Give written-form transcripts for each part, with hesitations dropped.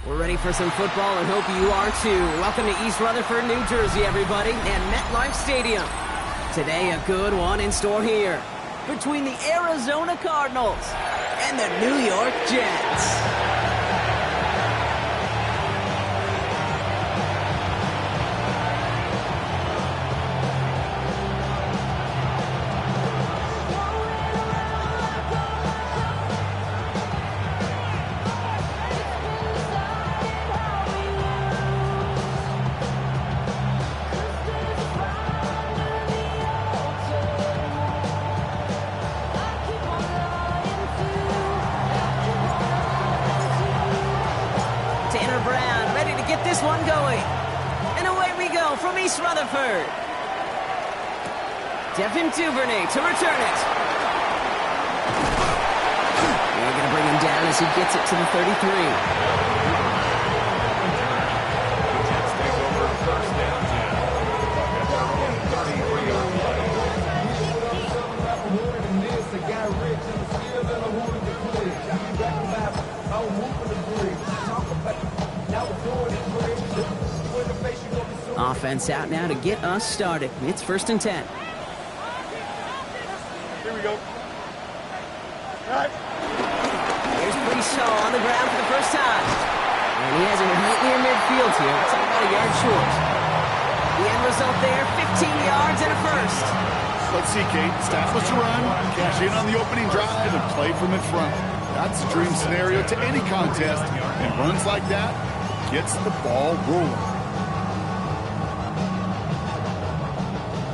We're ready for some football and hope you are too. Welcome to East Rutherford, New Jersey, everybody, and MetLife Stadium. Today, a good one in store here between the Arizona Cardinals and the New York Jets. This one going. And away we go from East Rutherford. Devin Duvernay to return it. They're going to bring him down as he gets it to the 33. Offense out now to get us started. It's 1st and 10. Here we go. Here's Brees Hall on the ground for the first time. And he has it right near midfield here. It's about a yard short. The end result there, 15 yards and a first. Let's see, Kate. Establish a run, cash in on the opening drive, and play from in front. That's a dream scenario to any contest. And runs like that gets the ball rolling.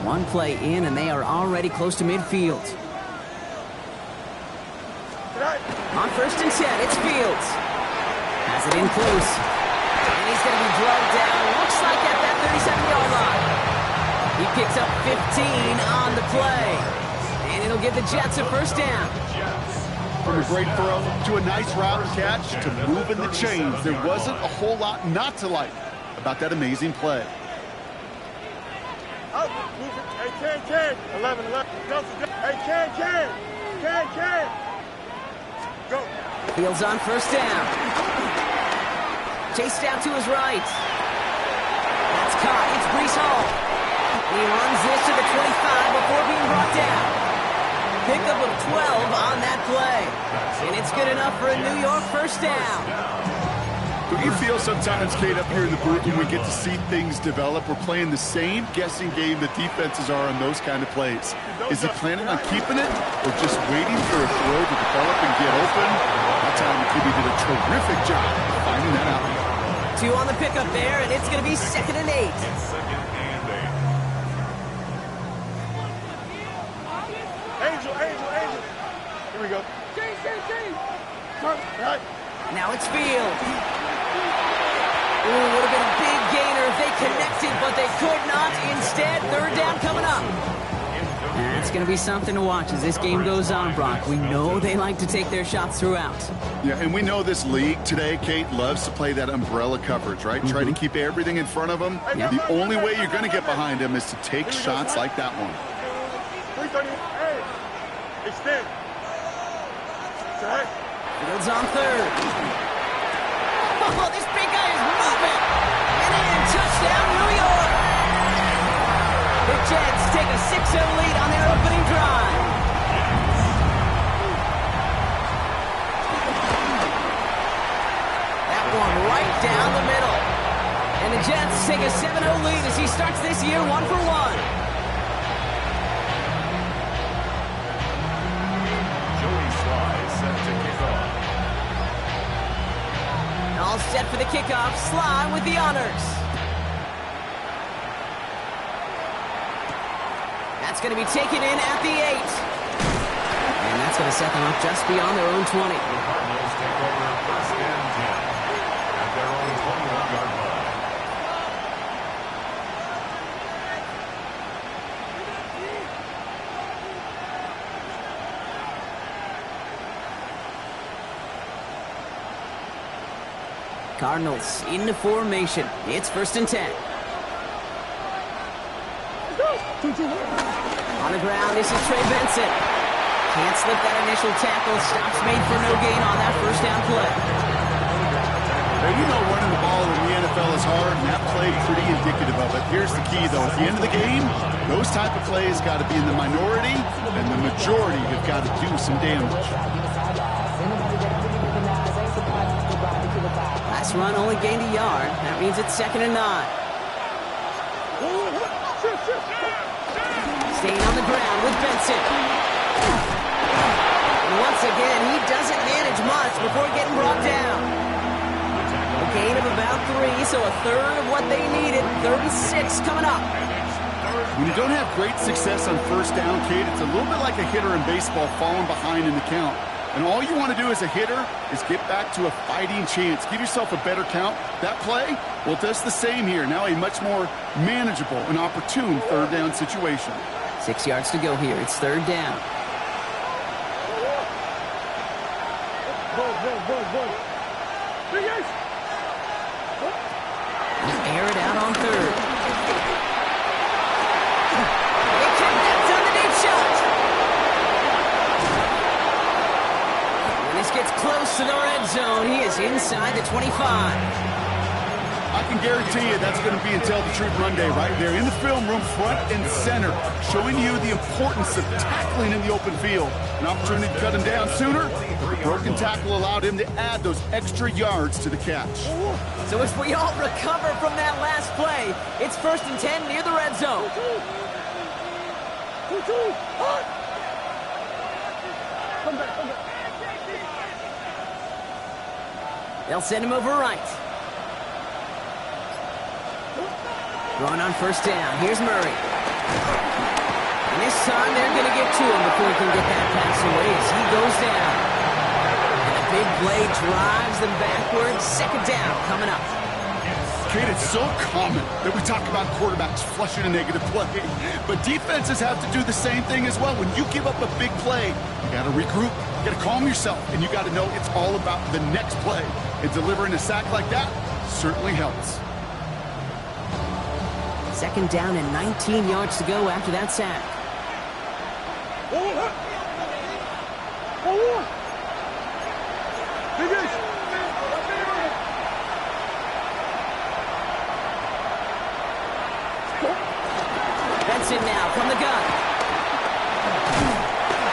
One play in, and they are already close to midfield. On 1st and 10, it's Fields. Has it in close. And he's going to be drugged down. Looks like at that 37-yard line. He picks up 15 on the play. And it'll give the Jets a first down. From a great throw to a nice route catch to moving the chains, there wasn't a whole lot not to like about that amazing play. Out. Hey, Ken. 11. Hey, Ken. Go. Fields on first down. Chased out to his right. That's caught. It's Brees Hall. He runs this to the 25 before being brought down. Pickup of 12 on that play. And it's good enough for a New York first down. Do you feel sometimes, Kate, up here in the booth when we get to see things develop? We're playing the same guessing game that defenses are on those kind of plays. Is he planning on keeping it or just waiting for a throw to develop and get open? That time the QB did a terrific job of finding that out. 2 on the pickup there, and it's going to be 2nd and 8. Angel. Here we go. Right. Now it's Fields. Ooh, would have been a big gainer if they connected, but they could not. Instead, 3rd down coming up. That's going to be something to watch as this game goes on, Brock. We know they like to take their shots throughout. Yeah, and we know this league today, Kate, loves to play that umbrella coverage, right? Try to keep everything in front of them. Yep. The only way you're going to get behind them is to take shots like that one. 330. Hey. Extend. Right. Fields on 3rd. Oh, this big guy is moving. And in, touchdown, New York. The Jets take a 6-0 lead on their opening drive. That one right down the middle. And the Jets take a 7-0 lead as he starts this year 1 for 1. All set for the kickoff. Sly with the honors. That's going to be taken in at the 8. And that's going to set them up just beyond their own 20. The Cardinals take over 1st and 10 at their own 21-yard line. Cardinals into formation. It's 1st and 10. On the ground, this is Trey Benson. Can't slip that initial tackle. Stops made for no gain on that first down play. we know running the ball in the NFL is hard, and that play pretty indicative of it. Here's the key, though. At the end of the game, those type of plays got to be in the minority, and the majority have got to do some damage. Last run only gained a yard. That means it's 2nd and 9. Staying on the ground with Benson. And once again, he doesn't manage much before getting brought down. A gain of about 3, so a third of what they needed. 36 coming up. When you don't have great success on first down, Kate, it's a little bit like a hitter in baseball falling behind in the count. And all you want to do as a hitter is get back to a fighting chance. Give yourself a better count. That play, well, it does the same here. Now a much more manageable and opportune third down situation. 6 yards to go here. It's 3rd down. Air it out on 3rd. They connect on the deep shot. When this gets close to the red zone, he is inside the 25. I can guarantee you that's going to be Tell the Truth Monday right there in the film room, front and center, showing you the importance of tackling in the open field. An opportunity to cut him down sooner, but the broken tackle allowed him to add those extra yards to the catch. So if we all recover from that last play, it's 1st and 10 near the red zone. They'll send him over right. Run on 1st down. Here's Murray. And this time they're going to get to him before he can get that pass away as he goes down. And a big play drives them backwards. 2nd down coming up. Kate, it's so common that we talk about quarterbacks flushing a negative play, but defenses have to do the same thing as well. When you give up a big play, you got to regroup, you got to calm yourself, and you got to know it's all about the next play. And delivering a sack like that certainly helps. 2nd down and 19 yards to go after that sack. Benson now from the gun.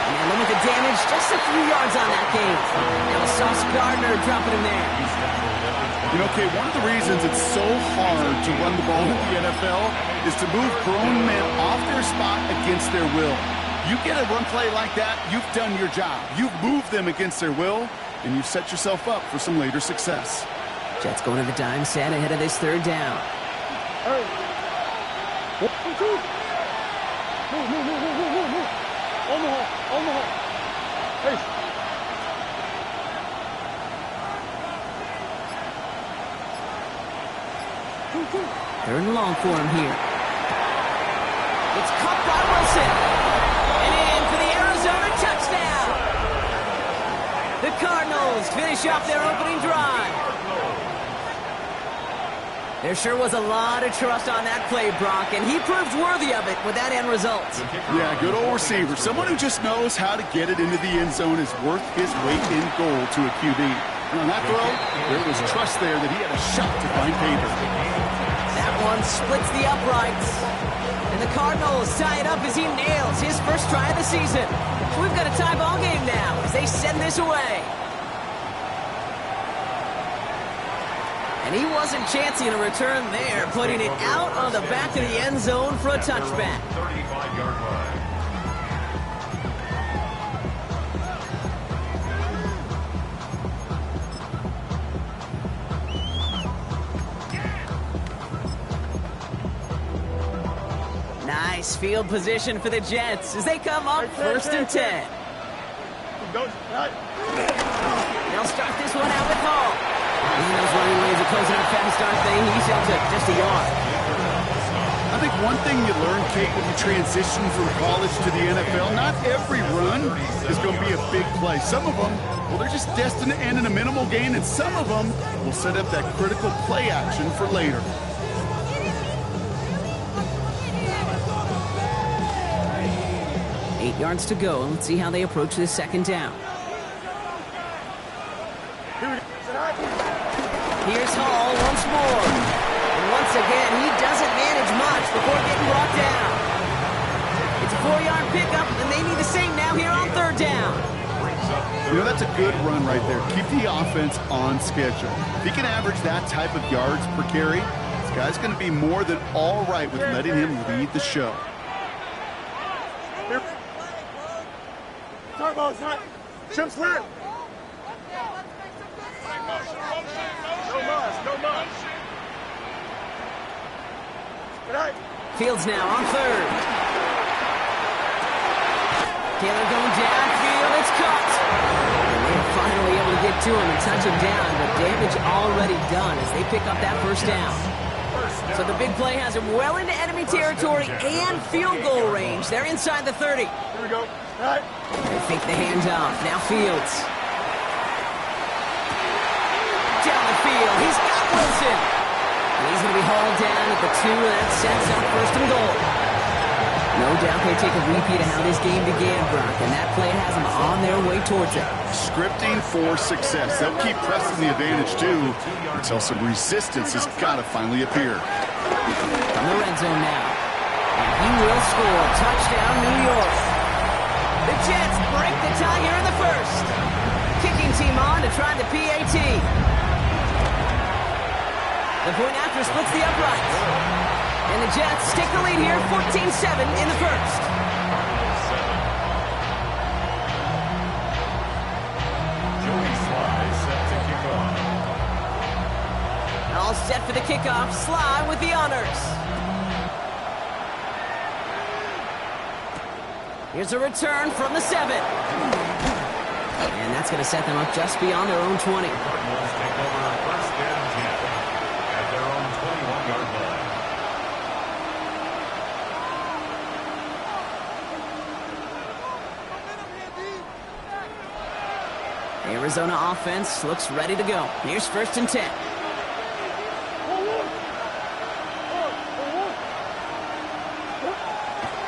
And limit the damage, just a few yards on that game. Now Sauce Gardner dropping him there. You know, Kate, one of the reasons it's so hard to run the ball in the NFL is to move grown men off their spot against their will. You get a run play like that, you've done your job. You've moved them against their will, and you've set yourself up for some later success. Jets going to the dime set ahead of this 3rd down. Third and long for him here. It's caught by Wilson. And in for the Arizona touchdown. The Cardinals finish off their opening drive. There sure was a lot of trust on that play, Brock, and he proved worthy of it with that end result. Yeah, good old receiver. Someone who just knows how to get it into the end zone is worth his weight in gold to a QB. And on that throw, there was trust there that he had a shot to find Pater. That one splits the uprights. And the Cardinals tie it up as he nails his first try of the season. So we've got a tie ball game now as they send this away. And he wasn't chancing a return there, putting it out on the back of the end zone for a touchback. 35-yard line. Nice field position for the Jets as they come up 1st and 10. They'll start this one out with Hall. Those running ways are closing up fast start thing. He's out to just a yard. I think one thing you learn, Kate, when you transition from college to the NFL, not every run is going to be a big play. Some of them, well, they're just destined to end in a minimal gain, and some of them will set up that critical play action for later. Eight yards to go. Let's see how they approach this 2nd down. Here's Hall once more. And once again, he doesn't manage much before getting brought down. It's a 4-yard pickup, and they need the same now here on third down. You know, that's a good run right there. Keep the offense on schedule. If he can average that type of yards per carry, this guy's going to be more than all right with letting him lead the show. Talk about that. Chip slip. No mas, no mas. Good night. Fields now on third. Taylor going downfield. It's caught. And they're finally able to get to him and touch him down, but damage already done as they pick up that first down. So the big play has him well into enemy territory and field goal range. They're inside the 30. Here we go. All right. They fake the handoff. Now Fields. Down the field. He's got Wilson. And he's going to be hauled down at the 2, and that sets up first and goal. No doubt they take a repeat of how this game began, Brock, and that play has them on their way towards it. Scripting for success. They'll keep pressing the advantage, too, until some resistance has got to finally appear. From the red zone now. And he will score. Touchdown, New York. The Jets break the tie here in the first. Kicking team on to try the PAT. The point after splits the uprights. And the Jets take the lead here, 14-7 in the first. Joey Sly set to kick off. All set for the kickoff. Sly with the honors. Here's a return from the 7. And that's going to set them up just beyond their own 20. Cardinals take over first and 10 at their own 21-yard line. The Arizona offense looks ready to go. Here's first and 10.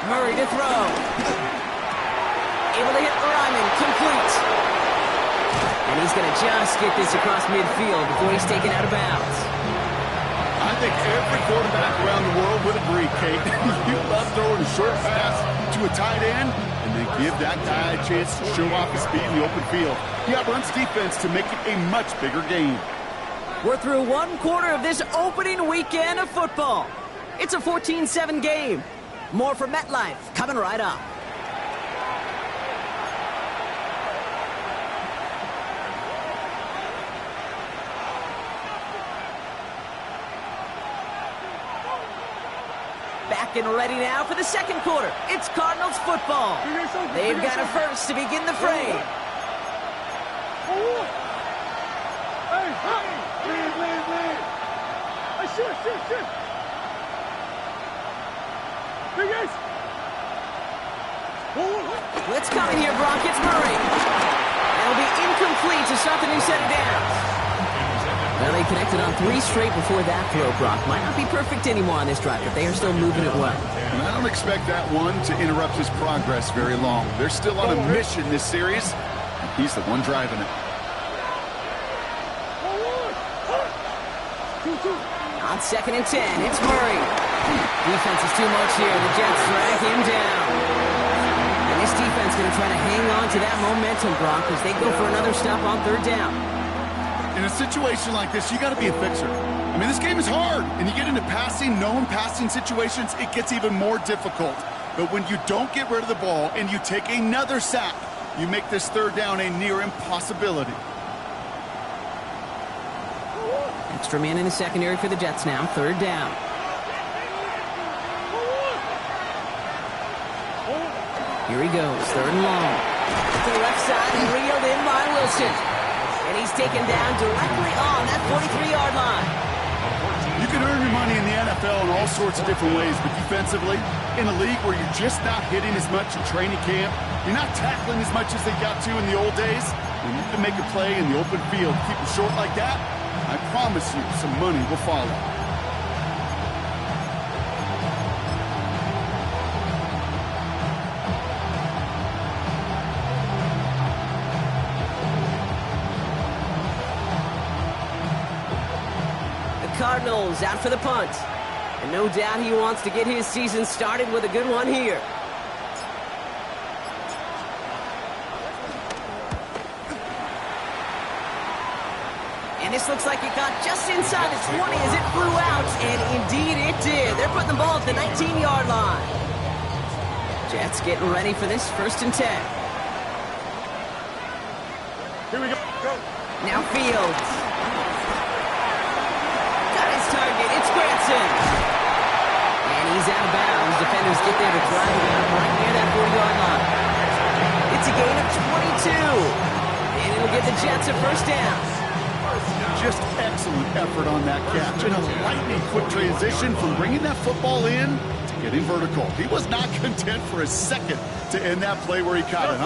Murray to throw. Able to hit Ryman, complete. And he's going to just get this across midfield before he's taken out of bounds. I think every quarterback around the world would agree, Kate. You love throwing a short pass to a tight end and then give that guy a chance to show off his speed in the open field. He outruns defense to make it a much bigger game. We're through one quarter of this opening weekend of football. It's a 14-7 game. More from MetLife coming right up. Back and ready now for the second quarter. It's Cardinals football. They've got a first to begin the fray. Hey, lead. Hey, shit. Big ace. Blitz coming here, Brock. It's Murray. It'll be incomplete to start the new set of downs. Well, they connected on 3 straight before that throw, Brock. Might not be perfect anymore on this drive, but they are still moving it well. And I don't expect that one to interrupt his progress very long. They're still on a mission this series, and he's the one driving it. On second and 10, it's Murray. Defense is too much here. The Jets drag him down. And this defense going to try to hang on to that momentum, Brock, as they go for another stop on third down. In a situation like this, you got to be a fixer. I mean, this game is hard, and you get into known passing situations, it gets even more difficult. But when you don't get rid of the ball and you take another sack, you make this third down a near impossibility. Extra man in the secondary for the Jets now. Third down. Here he goes. Third and long. To the left side and reeled in by Wilson. And he's taken down directly on that 43-yard line. You can earn your money in the NFL in all sorts of different ways, but defensively, in a league where you're just not hitting as much in training camp, you're not tackling as much as they got to in the old days, when you can make a play in the open field, keep it short like that, I promise you some money will follow. Cardinals out for the punt. And no doubt he wants to get his season started with a good one here. And this looks like it got just inside the 20 as it flew out, and indeed it did. They're putting the ball at the 19-yard line. Jets getting ready for this 1st and 10. Here we go. Go. Now Fields. Got his target. It's Granson. And he's out of bounds. Defenders get there to drive him out right near that 40-yard line. It's a gain of 22. And it'll give the Jets a 1st down. Just excellent effort on that catch. And a lightning quick transition from bringing that football in to getting vertical. He was not content for a second to end that play where he caught it.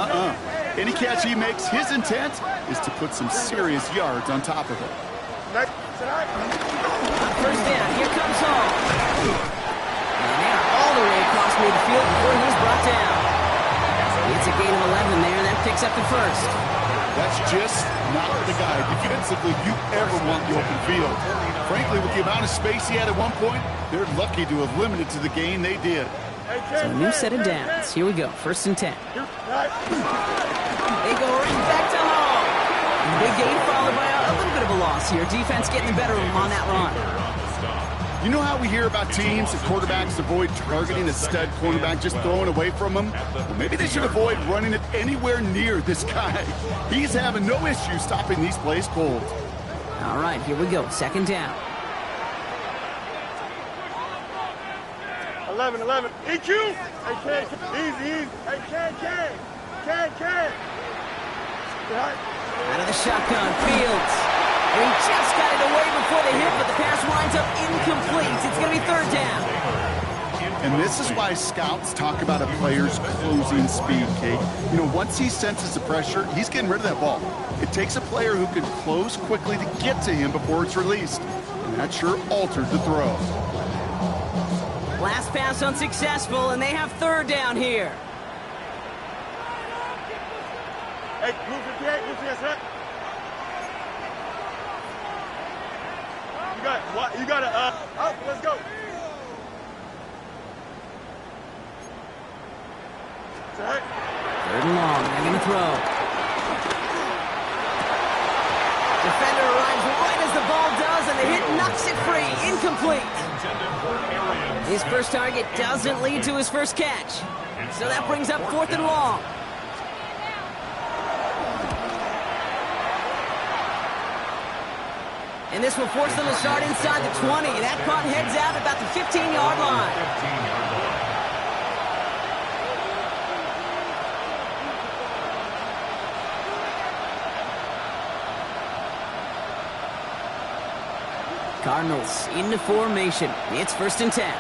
Any catch he makes, his intent is to put some serious yards on top of it. On 1st down, here comes Hall. And now all the way across midfield before he's brought down. It's a gain of 11 there, and that picks up the 1st. That's just not the guy defensively you ever want the open field. Frankly, with the amount of space he had at one point, they're lucky to have limited to the gain they did. So a new set of downs. Here we go, 1st and 10. They go right back to Hall. Big gain followed by a little bit of a loss here. Defense getting the better of him on that run. You know how we hear about teams and quarterbacks avoid targeting a stud cornerback, just throwing away from him? Well, maybe they should avoid running it anywhere near this guy. He's having no issue stopping these plays cold. All right, here we go, 2nd down. 11. EQ. Hey, can. Easy. Hey, can. Out of the shotgun, Fields. And he just got it away before the hit, but the pass winds up incomplete. It's going to be 3rd down. And this is why scouts talk about a player's closing speed, Kate. You know, once he senses the pressure, he's getting rid of that ball. It takes a player who can close quickly to get to him before it's released. And that sure altered the throw. Last pass unsuccessful, and they have 3rd down here. Hey, move 58, move 58. You got it. Up, let's go. Right. 3rd and long, they're going to throw. Defender arrives right as the ball does, and the hit knocks it free. Incomplete. His first target doesn't lead to his first catch. So that brings up 4th and long. And this will force them to start inside the 20. That punt heads out about the 15-yard line. Cardinals into formation. It's 1st and 10.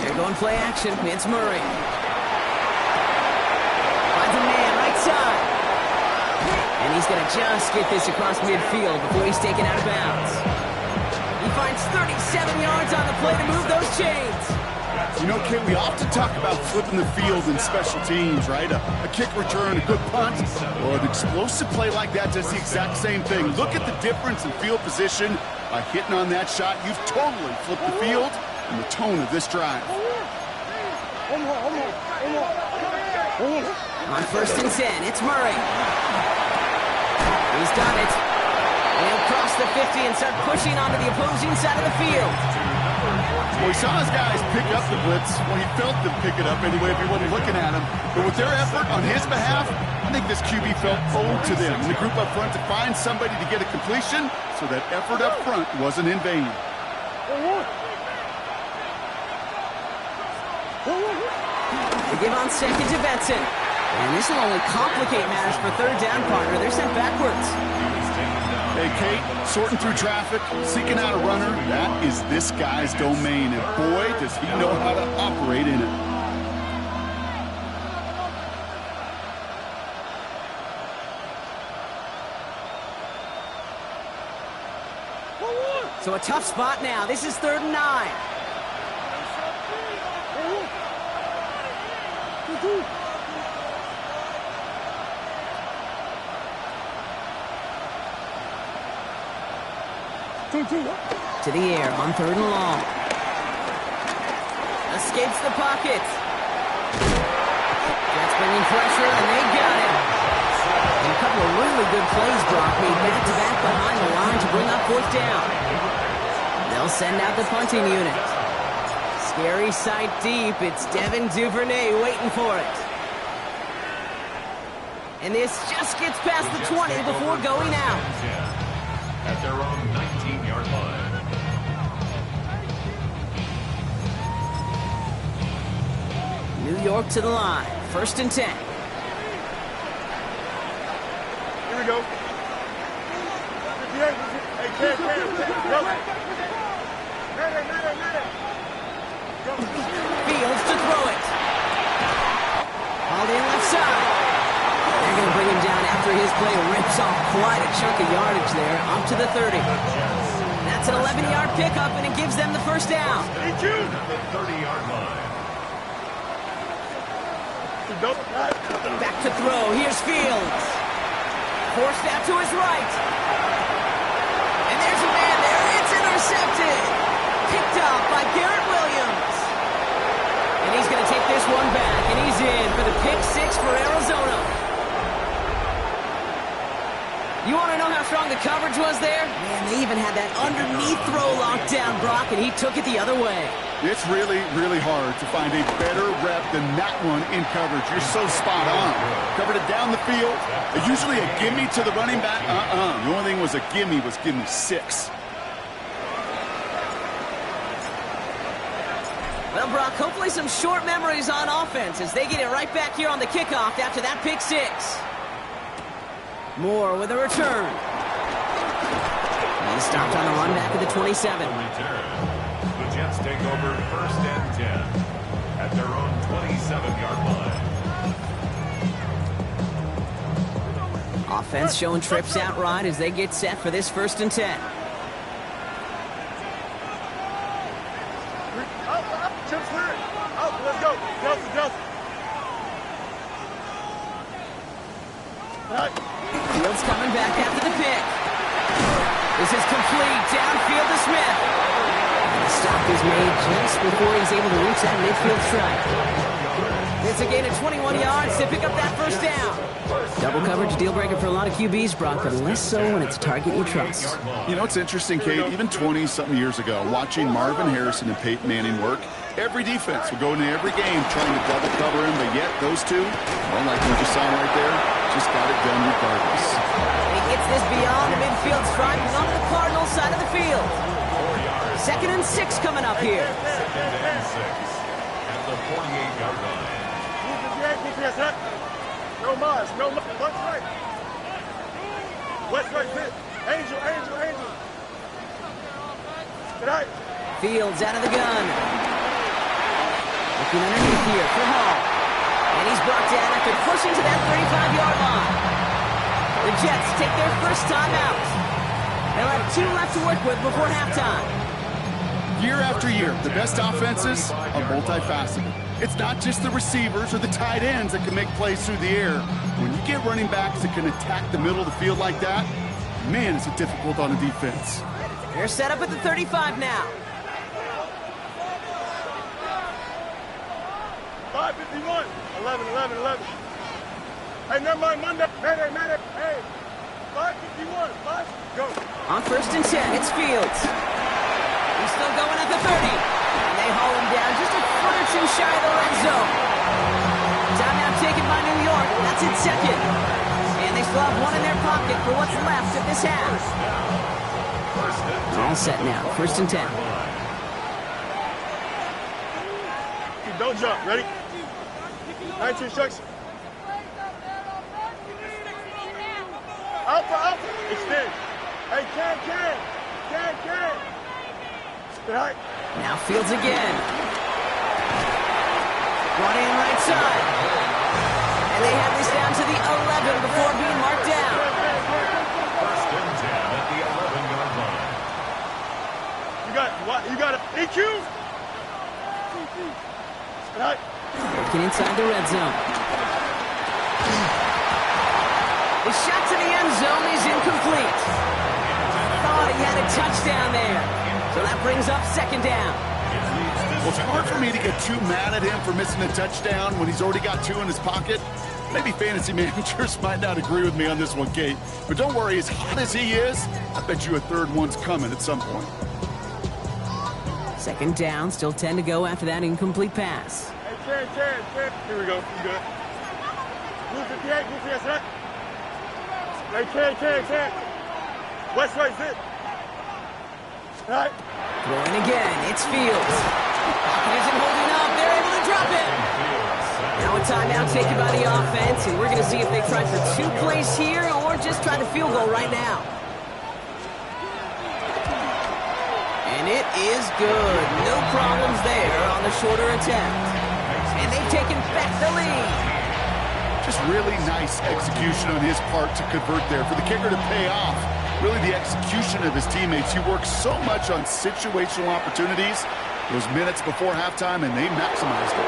They're going play action. It's Murray. Finds a man right side. And he's going to just get this across midfield before he's taken out of bounds. He finds 37 yards on the play to move those chains. You know, Kate, we often talk about flipping the field in special teams, right? A kick return, a good punt, or an explosive play like that does the exact same thing. Look at the difference in field position. By hitting on that shot, you've totally flipped the field and the tone of this drive. On 1st and 10, it's Murray. He's done it. And he'll cross the 50 and start pushing onto the opposing side of the field. Well, he saw his guys pick up the blitz. Well, he felt them pick it up anyway if he wasn't looking at him. But with their effort on his behalf, I think this QB felt owed to them and the group up front to find somebody to get a completion, so that effort up front wasn't in vain. They give on 2nd to Benson. And this will only complicate matters for 3rd down, partner. They're sent backwards. Hey, Kate, sorting through traffic, seeking out a runner, that is this guy's domain. And boy, does he know how to operate in it. So a tough spot now. This is 3rd and 9. To the air on 3rd and long. Escapes the pocket. Jets bringing pressure, and they got him. And a couple of really good plays, Brock, made back-to-back behind the line to bring up 4th down. They'll send out the punting unit. Scary sight deep. It's Devin Duvernay waiting for it. And this just gets past the 20 before going out. At their own 19-yard line. New York to the line. 1st and 10. Here we go. Hey, Cam. Go. Fields to throw it. Hauled in left side. They're going to bring him down after his play rips off quite a chunk of yardage there, up to the 30. That's an 11-yard pickup, and it gives them the 1st down. At the 30-yard line. Back to throw. Here's Fields. Forced out to his right. And there's a man there. It's intercepted. Picked off by Garrett Williams. And he's going to take this one back, and he's in for the pick 6 for Arizona. You want to know how strong the coverage was there? Man, they even had that underneath throw locked down, Brock, and he took it the other way. It's really, really hard to find a better rep than that one in coverage. You're so spot on. Covered it down the field. Usually a gimme to the running back. The only thing was a gimme 6. Well, Brock, hopefully some short memories on offense as they get it right back here on the kickoff after that pick 6. Moore with a return. He stopped on the run back at the 27. The Jets take over 1st and 10 at their own 27-yard line. Offense showing trips out right as they get set for this 1st and 10. Chips clear. Out. Let's go. Justin. Fields coming back after the pick. This is complete. Downfield to Smith. And the stop is made just before he's able to reach that midfield strike. It's a gain of 21 yards to pick up that 1st down. Double coverage deal breaker for a lot of QBs, Brock, but less so when it's a target you trust. You know, it's interesting, Kate, even 20-something years ago, watching Marvin Harrison and Peyton Manning work, every defense would go into every game trying to double cover him, but yet those two, well, like we just saw right there, just got it done regardless. And he gets this beyond the midfield stripe and onto the Cardinals side of the field. 2nd and 6 coming up here. 2nd and 6 at the 48-yard line. No Mars. What's right? Fit. Angel. Good night. Fields out of the gun. Looking underneath here for Hall. And he's brought down after pushing to that 35-yard line. The Jets take their 1st time out. They'll have 2 left to work with before halftime. Year after year, the best offenses are multifaceted. It's not just the receivers or the tight ends that can make plays through the air. When you get running backs that can attack the middle of the field like that, man, is it difficult on a defense. They're set up at the 35 now. 5:51. 11. Hey, never mind, Monday. Hey. 5:51. Go. On 1st and 10, it's Fields. He's still going at the 30. And they haul him down just a foot or 2 shy of the red zone. Timeout taken by New York. That's its 2nd. And they still have 1 in their pocket for what's left of this half. All set now. 1st and 10. Don't jump. Ready? 19 instruction. Alpha. Extend. Hey, can. Right. Now Fields again. Brought in right side. And they have this down to the 11 before being marked down. 1st and 10 at the 11-yard line. You got it. EQ. Right. Working inside the red zone. The shot to the end zone is incomplete. Thought he had a touchdown there. So that brings up second down. Well, it's hard for me to get too mad at him for missing a touchdown when he's already got 2 in his pocket. Maybe fantasy managers might not agree with me on this one, Kate. But don't worry, as hot as he is, I bet you a third one's coming at some point. Second down, still 10 to go after that incomplete pass. Hey, Chad. Here we go. You good? Move 58, move 58, Hey, Chad. West right, sit. All right. Throwing again, it's Fields. Pocket isn't holding up, they're able to drop it. Now a timeout taken by the offense, and we're going to see if they try for 2 plays here or just try to field goal right now. And it is good. No problems there on the shorter attempt. And they've taken back the lead. Just really nice execution on his part to convert there. For the kicker to pay off, really the execution of his teammates. He works so much on situational opportunities. Those minutes before halftime, and they maximized it.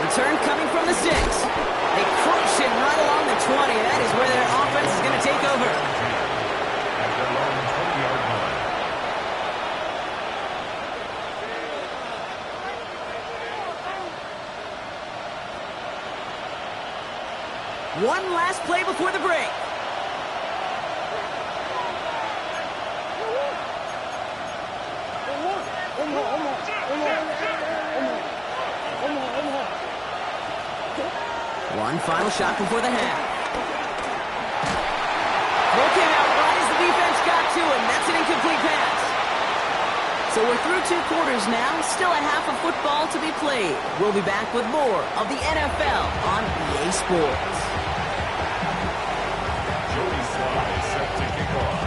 Return coming from the 6. They crush it right along the 20. That is where their offense is going to take over. At their own 20-yard line. One last play before the break. One final shot before the half. Broken out right as the defense got to him. That's an incomplete pass. So we're through 2 quarters now. Still a half of football to be played. We'll be back with more of the NFL on EA Sports. Joey Sly set to kick off.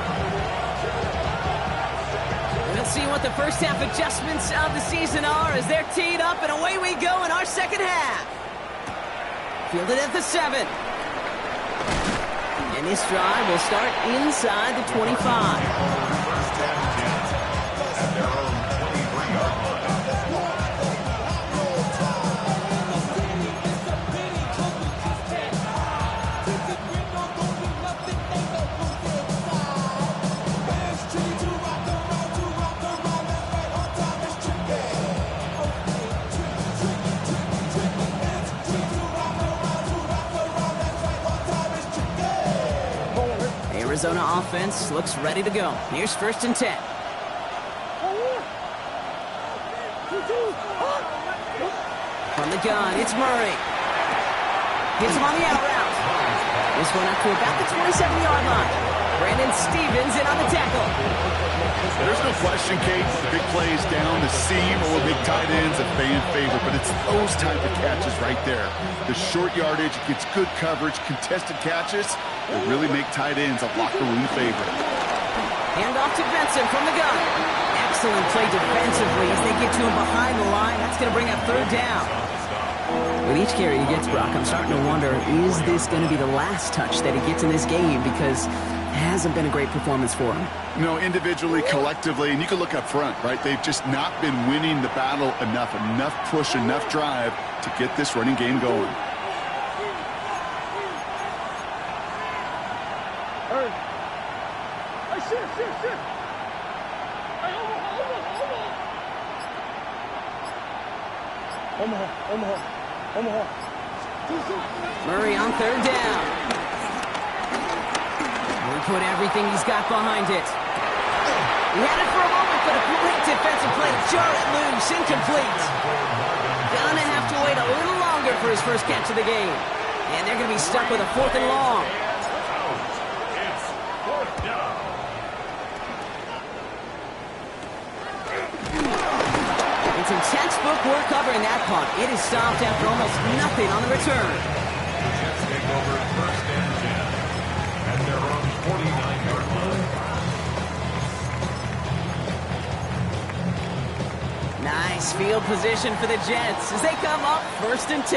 We'll see what the first half adjustments of the season are as they're teed up, and away we go in our second half. Fielded at the 7. And this drive will start inside the 25. First and 10 at their own 23-yard line. Arizona offense looks ready to go. Here's first and 10. From the gun, it's Murray. Hits him on the out route. This one up to about the 27-yard line. Brandon Stevens in on the tackle. There's no question, Kate, the big plays down the seam or big tight ends a fan favorite, but it's those type of catches right there. The short yardage gets good coverage, contested catches that really make tight ends a locker room favorite. Hand off to Benson from the gun. Excellent play defensively as they get to him behind the line. That's going to bring up third down. With each carry he gets, Brock, I'm starting to wonder, is this going to be the last touch that he gets in this game? Because it hasn't been a great performance for him. No, individually, collectively, and you can look up front, right? They've just not been winning the battle enough push, enough drive to get this running game going. Murray on third down. He put everything he's got behind it. He had it for a moment, but a great defensive play to jar it loose, incomplete. Gonna have to wait a little longer for his first catch of the game. And they're gonna be stuck with a 4th and long. It's 4th down. It's some textbook work covering that punt. It is stopped after almost nothing on the return. The Jets take over first and 10 at their own 49-yard line. Nice field position for the Jets as they come up first and 10.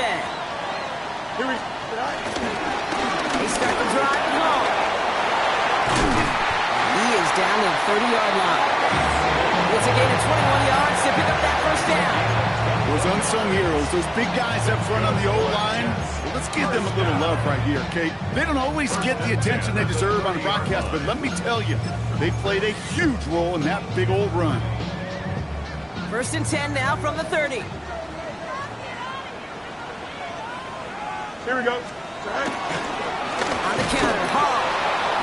Here we They start the drive at home. He is down to the 30-yard line. It's a gain of 21 yards to pick up that first down. Well, Those unsung heroes, those big guys up front on the O-line, well, let's give them a little love right here, okay? They don't always get the attention they deserve on the broadcast, but let me tell you, they played a huge role in that big old run. 1st and 10 now from the 30. Here we go. On the counter, Hall.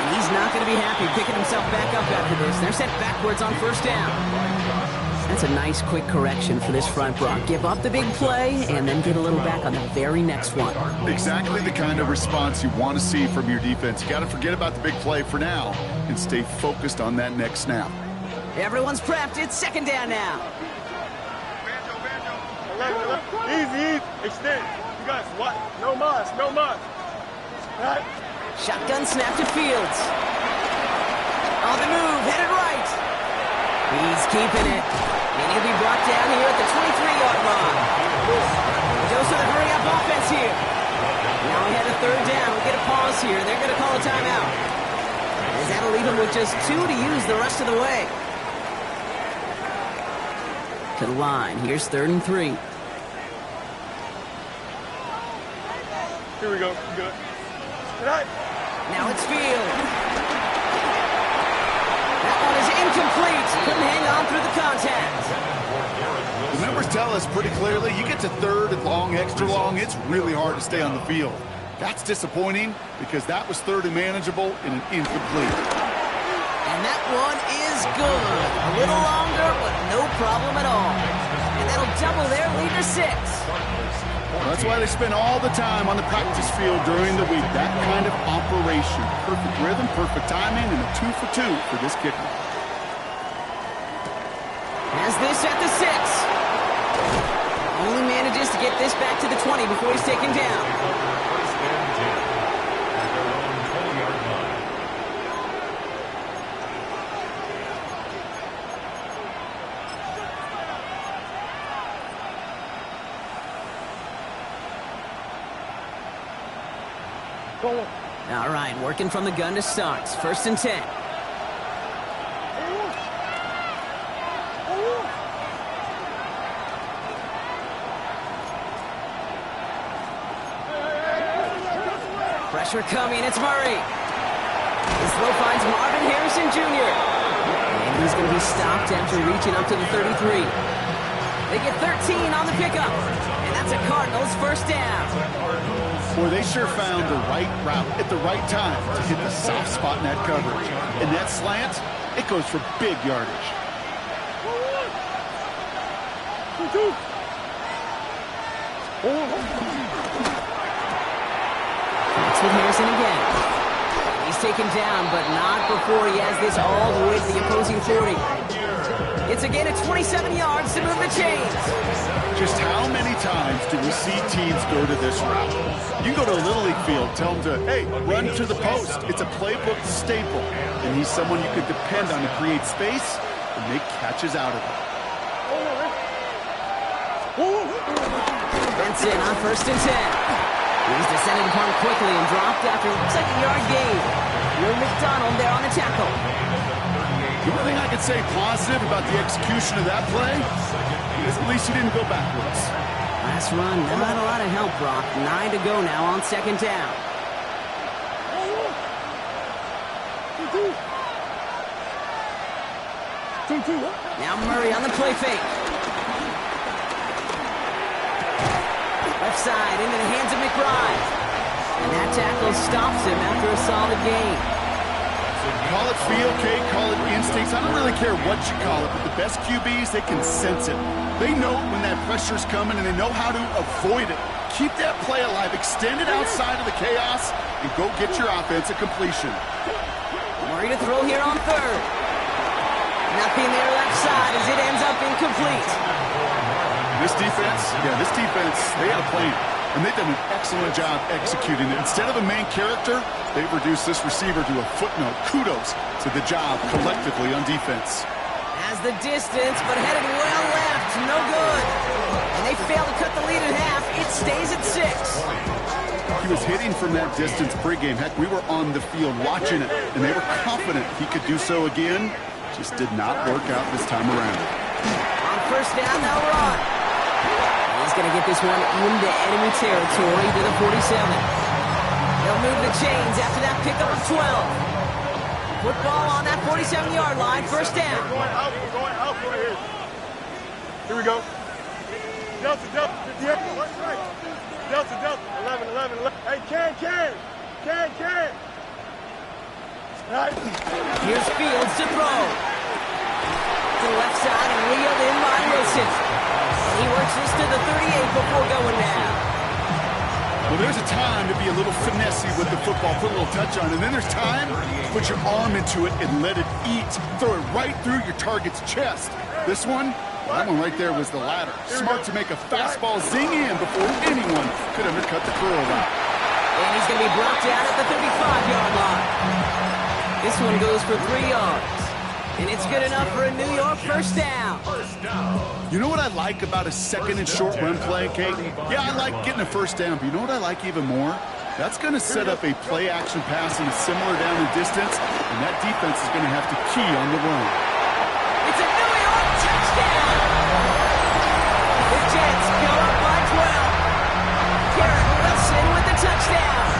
And he's not going to be happy picking himself back up after this. They're sent backwards on 1st down. That's a nice quick correction for this front, Brock. Give up the big play and then get a little back on the very next one. Exactly the kind of response you want to see from your defense. You got to forget about the big play for now and stay focused on that next snap. Everyone's prepped. It's 2nd down now. Easy. Extend. You guys, what? No mas. No mas. Right. Shotgun snap to Fields. On the move, headed right. He's keeping it. And he'll be brought down here at the 23-yard line. Goes to the hurry-up offense here. Now we had a 3rd down. We'll get a pause here. They're going to call a timeout. As that'll leave him with just 2 to use the rest of the way. To the line. Here's 3rd and 3. Here we go. Good. Right. Now it's Field. That one is incomplete. Couldn't hang on through the contact. The numbers tell us pretty clearly, you get to 3rd and long, extra long, it's really hard to stay on the field. That's disappointing because that was 3rd and manageable and an incomplete. And that one is good. A little longer, but no problem at all. And that'll double their lead to 6. That's why they spend all the time on the practice field during the week. That kind of operation. Perfect rhythm, perfect timing, and a 2 for 2 for this kicker. Has this at the 6. Only manages to get this back to the 20 before he's taken down. 1st and 10. At their own 20-yard line. All right, working from the gun to start. 1st and 10. Pressure coming, it's Murray. His throw finds Marvin Harrison Jr. And he's going to be stopped after reaching up to the 33. They get 13 on the pickup. And that's a Cardinals 1st down. Boy, they sure found the right route at the right time to hit the soft spot in that coverage. And that slant, it goes for big yardage. It's with Harrison again. He's taken down, but not before he has this all the way to the opposing 40. It's a gain of 27 yards to move the chains. Just how many times do we see teams go to this route? You go to a Little League field, tell them to, hey, run to the post. It's a playbook staple. And he's someone you could depend on to create space and make catches out of it. Benson on 1st and 10. He's descended upon quickly and dropped after looks like a yard gain. Will McDonald there on the tackle. The only thing I could say positive about the execution of that play is at least he didn't go backwards. Last run, not a lot of help, Brock. 9 to go now on 2nd down. Now Murray on the play fake. Left side into the hands of McBride. And that tackle stops him after a solid gain. Call it feel, Kate, call it instincts. I don't really care what you call it, but the best QBs, they can sense it. They know when that pressure's coming, and they know how to avoid it. Keep that play alive. Extend it outside of the chaos, and go get your offense at completion. Murray to throw here on 3rd. Nothing there left side as it ends up incomplete. This defense, they had a plan. And they've done an excellent job executing it. Instead of a main character, they've reduced this receiver to a footnote. Kudos to the job collectively on defense. Has the distance, but headed well left. No good. And they fail to cut the lead in half. It stays at 6. He was hitting from that distance pregame. Heck, we were on the field watching it, and they were confident he could do so again. Just did not work out this time around. On 1st down, they'll run. He's going to get this one into enemy territory to the 47. They'll move the chains after that pickup of 12. Football on that 47-yard line, first down. We're going out right here. Here we go. Delta, 58. What's right? Delta, 11. Hey, Can. Right. Here's Fields to throw. To the left side and reeled in by Wilson. He works this to the 38 before going down. Well, there's a time to be a little finessey with the football, put a little touch on, and then there's time to put your arm into it and let it eat. Throw it right through your target's chest. This one, that one right there was the latter. Smart to make a fastball zing in before anyone could undercut the curl route. And he's going to be brought down at the 35-yard line. This one goes for 3 yards. And it's good enough for a New York first down. You know what I like about a second and short run play, Kate? Yeah, I like getting a first down, but you know what I like even more? That's going to set up a play-action pass in a similar down and distance, and that defense is going to have to key on the run. It's a New York touchdown! The Jets go up by 12. Garrett Wilson with the touchdown.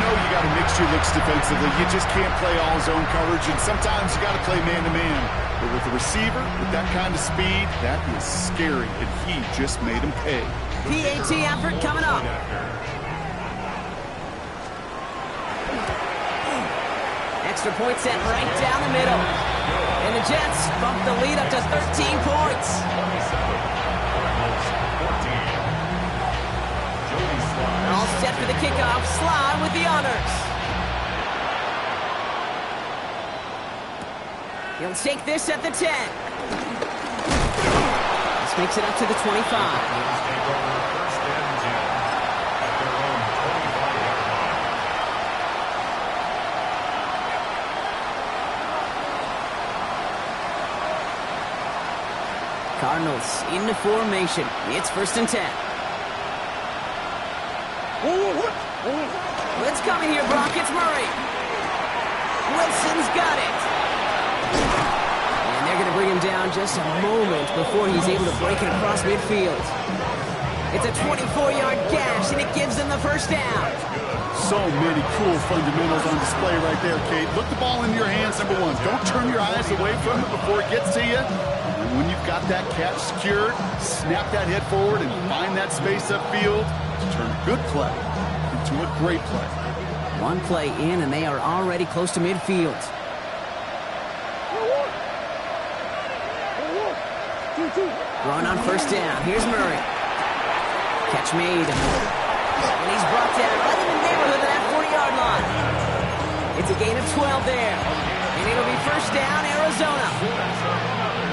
You got to mix your looks defensively. You just can't play all zone coverage, and sometimes you got to play man-to-man. But with a receiver with that kind of speed, that is scary, and he just made him pay. PAT effort coming up. Extra point set right down the middle. And the Jets bump the lead up to 13 points. All set for the kickoff. Slide with the honors. He'll take this at the 10. This makes it up to the 25. Cardinals into formation. It's first and 10. Let's come here, Brock. It's Murray. Wilson's got it. And they're going to bring him down just a moment before he's able to break it across midfield. It's a 24-yard gash, and it gives them the first down. So many cool fundamentals on display right there, Kate. Look the ball in your hands, number one. Don't turn your eyes away from it before it gets to you. And when you've got that catch secured, snap that head forward and find that space upfield to turn a good play into a great play. One play in, and they are already close to midfield. Throwing on first down. Here's Murray. Catch made. And he's brought down right in the neighborhood of that 40-yard line. It's a gain of 12 there. And it'll be first down, Arizona.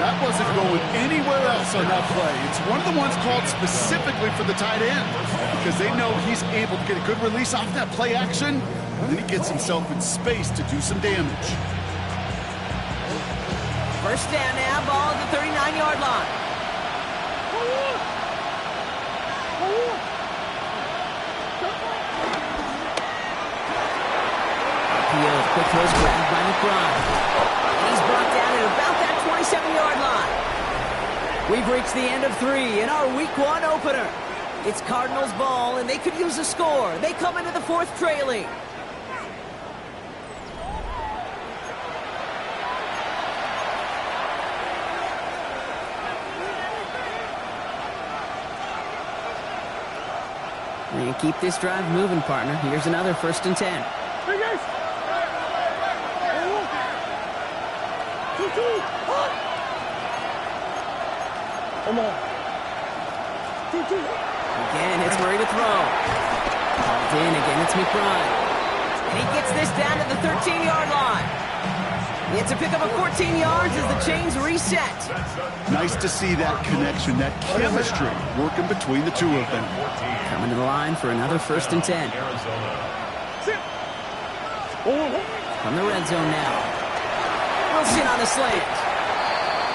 That wasn't going anywhere else on that play. It's one of the ones called specifically for the tight end because they know he's able to get a good release off that play action, and then he gets himself in space to do some damage. First down now, ball at the 39-yard line. Field, quick throws grabbed by McBride. And he's brought down at about that 27-yard line. We've reached the end of 3 in our Week 1 opener. It's Cardinals ball, and they could use a score. They come into the 4th trailing. We're going to keep this drive moving, partner. Here's another first and 10. Again, it's Murray to throw. Called in. Again, it's McBride. And he gets this down to the 13-yard line. It's a pickup of 14 yards as the chains reset. Nice to see that connection, that chemistry working between the two of them. Coming to the line for another first and 10. From the red zone now. Wilson on the slant.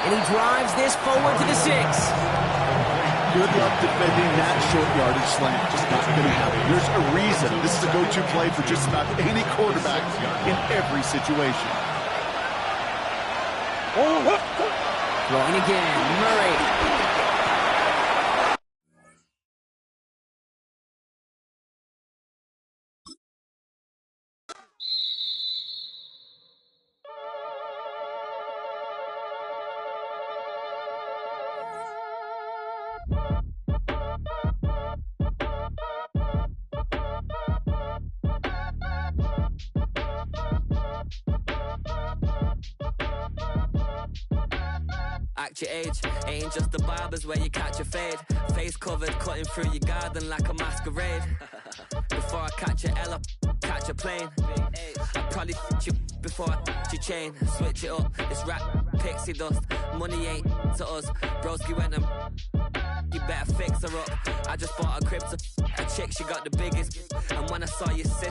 And he drives this forward to the 6. Good luck defending that short yardage slant. Just not going to happen. There's a reason. This is a go-to play for just about any quarterback in every situation. Throwing again. Murray. match your age. Ain't just the barbers where you catch a fade. Face covered, cutting through your garden like a masquerade. Before I catch a L up, catch a plane. I'd probably you before I your chain. Switch it up, this rap pixie dust. Money ain't to us. Broski went and you better fix her up. I just bought a crib to a chick, she got the biggest. And when I saw you sit